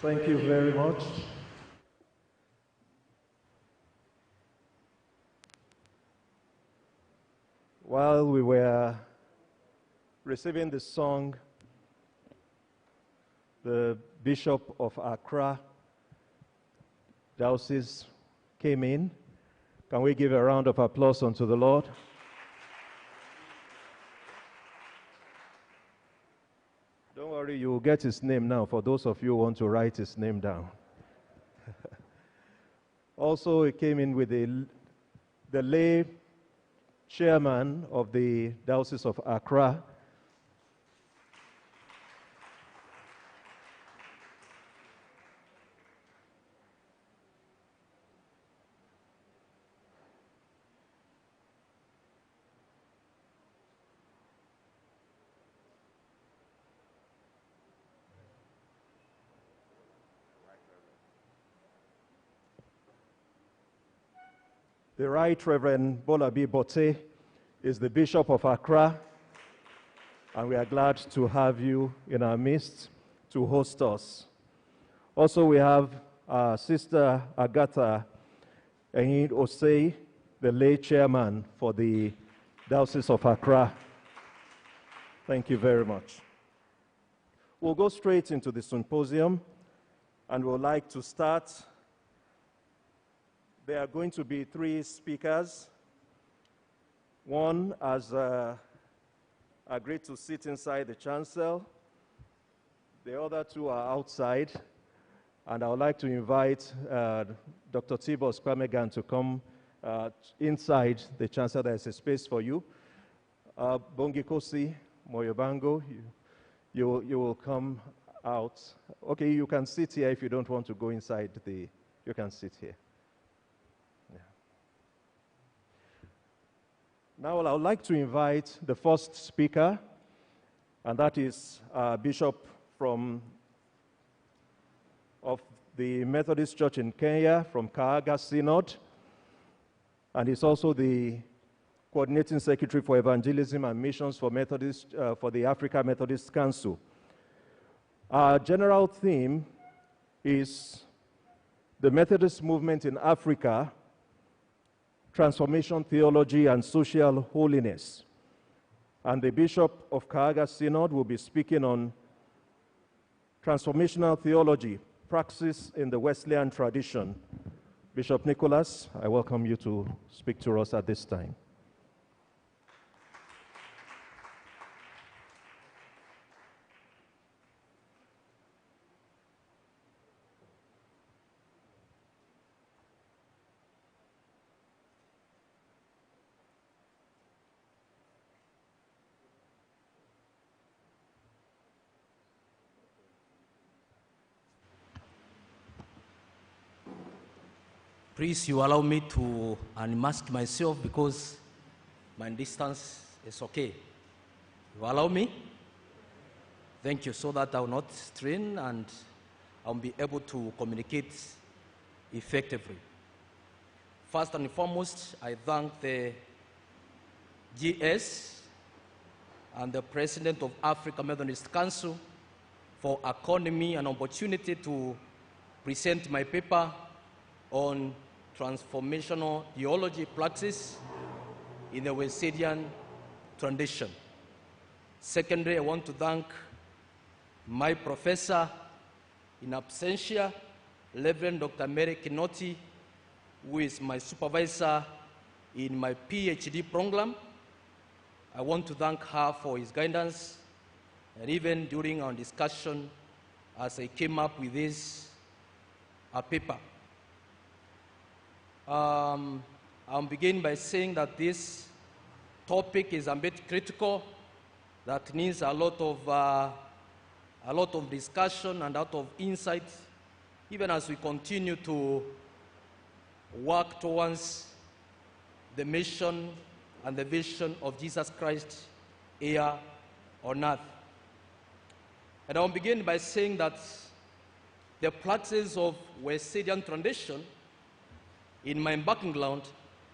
Thank you very much. While we were receiving the song, the Bishop of Accra Diocese came in. Can we give a round of applause unto the Lord? Don't worry, you will get his name now for those of you who want to write his name down. Also, he came in with the lay chairman of the Diocese of Accra, The Right Reverend Bolabi Bote is the Bishop of Accra, and we are glad to have you in our midst to host us. Also, we have Sister Agatha Ehin Osei, the lay chairman for the Diocese of Accra. Thank you very much. We'll go straight into the symposium, and we'd like to start. There are going to be 3 speakers. One has agreed to sit inside the chancel. The other 2 are outside. And I would like to invite Dr. Tibos Kwamegan to come inside the chancel. There's a space for you. Bongikosi Moyobango, you will come out. Okay, you can sit here if you don't want to go inside you can sit here. Yeah. Now I would like to invite the first speaker, and that is Bishop of the Methodist Church in Kenya from Kahaga Synod, and he's also the Coordinating Secretary for Evangelism and Missions for the Africa Methodist Council. Our general theme is the Methodist movement in Africa, transformation theology and social holiness. And the Bishop of Kahaga Synod will be speaking on transformational theology, praxis in the Wesleyan tradition. Bishop Nicholas, I welcome you to speak to us at this time. Please, you allow me to unmask myself because my distance is okay. You allow me? Thank you, so that I will not strain and I'll be able to communicate effectively. First and foremost, I thank the GS and the President of Africa Methodist Council for according me an opportunity to present my paper on transformational theology praxis in the Wesleyan tradition. Secondly, I want to thank my professor in absentia, Reverend Dr. Mary Kinoti, who is my supervisor in my PhD program. I want to thank her for his guidance, and even during our discussion as I came up with this paper. I'll begin by saying that this topic is a bit critical, that needs a lot of discussion and a lot of insight, even as we continue to work towards the mission and the vision of Jesus Christ here on earth. And I'll begin by saying that the practice of Wesleyan tradition in my background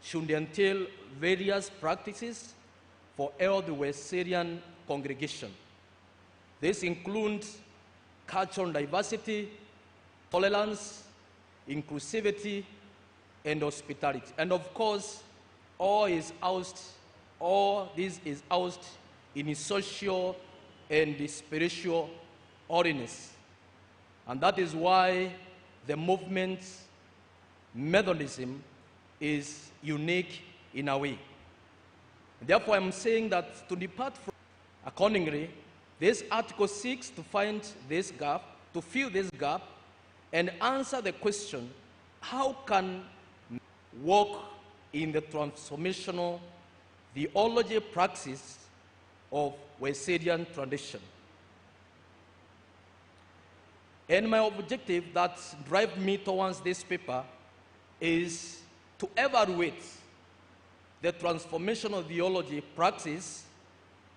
should entail various practices for all the Wesleyan congregation. This includes cultural diversity, tolerance, inclusivity, and hospitality. And of course, all this is housed in social and spiritual holiness. And that is why the movement Methodism is unique in a way. Therefore, I'm saying that to depart from, accordingly, this article seeks to find this gap, to fill this gap, and answer the question, how can walk in the transformational theology praxis of Wesleyan tradition? And my objective that drives me towards this paper is to evaluate the transformational theology praxis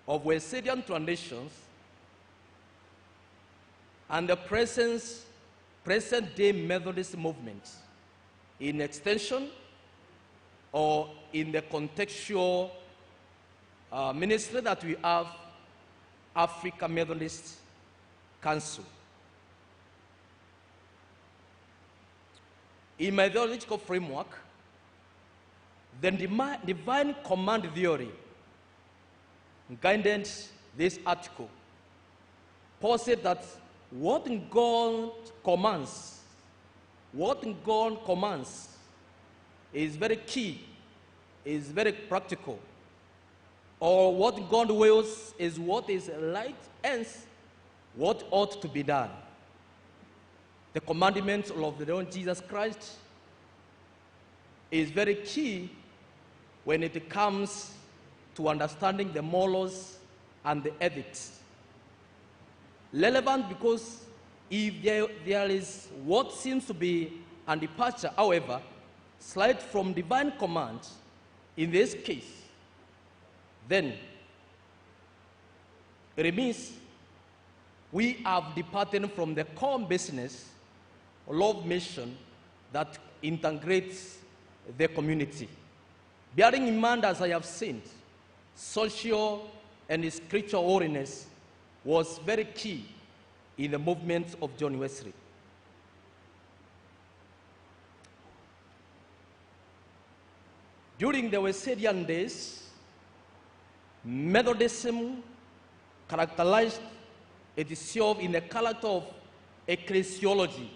of Wesleyan traditions and the present-day Methodist movement in extension or in the contextual ministry that we have, Africa Methodist Council. In my theological framework, the divine command theory guided this article. Paul said that what God commands is very key, is very practical. Or what God wills is what is right, hence what ought to be done. The commandment of the Lord Jesus Christ is very key when it comes to understanding the morals and the ethics. Relevant because if there is what seems to be a departure, however, slight from divine command, in this case, then it means we have departed from the core business of mission that integrates the community. Bearing in mind, as I have seen, social and spiritual holiness was very key in the movement of John Wesley. During the Wesleyan days, Methodism characterized itself in the character of ecclesiology,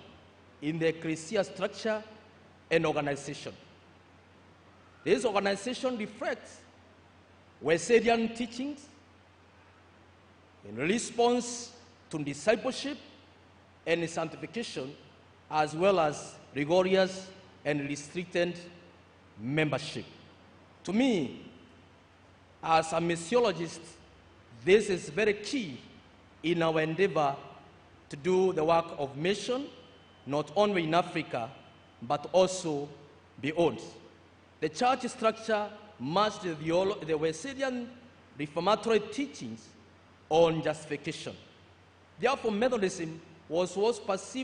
in the ecclesia structure and organization. This organization reflects Wesleyan teachings in response to discipleship and sanctification, as well as rigorous and restricted membership. To me, as a missiologist, this is very key in our endeavor to do the work of mission, not only in Africa, but also beyond. The church structure matched the Wesleyan reformatory teachings on justification. Therefore, Methodism was perceived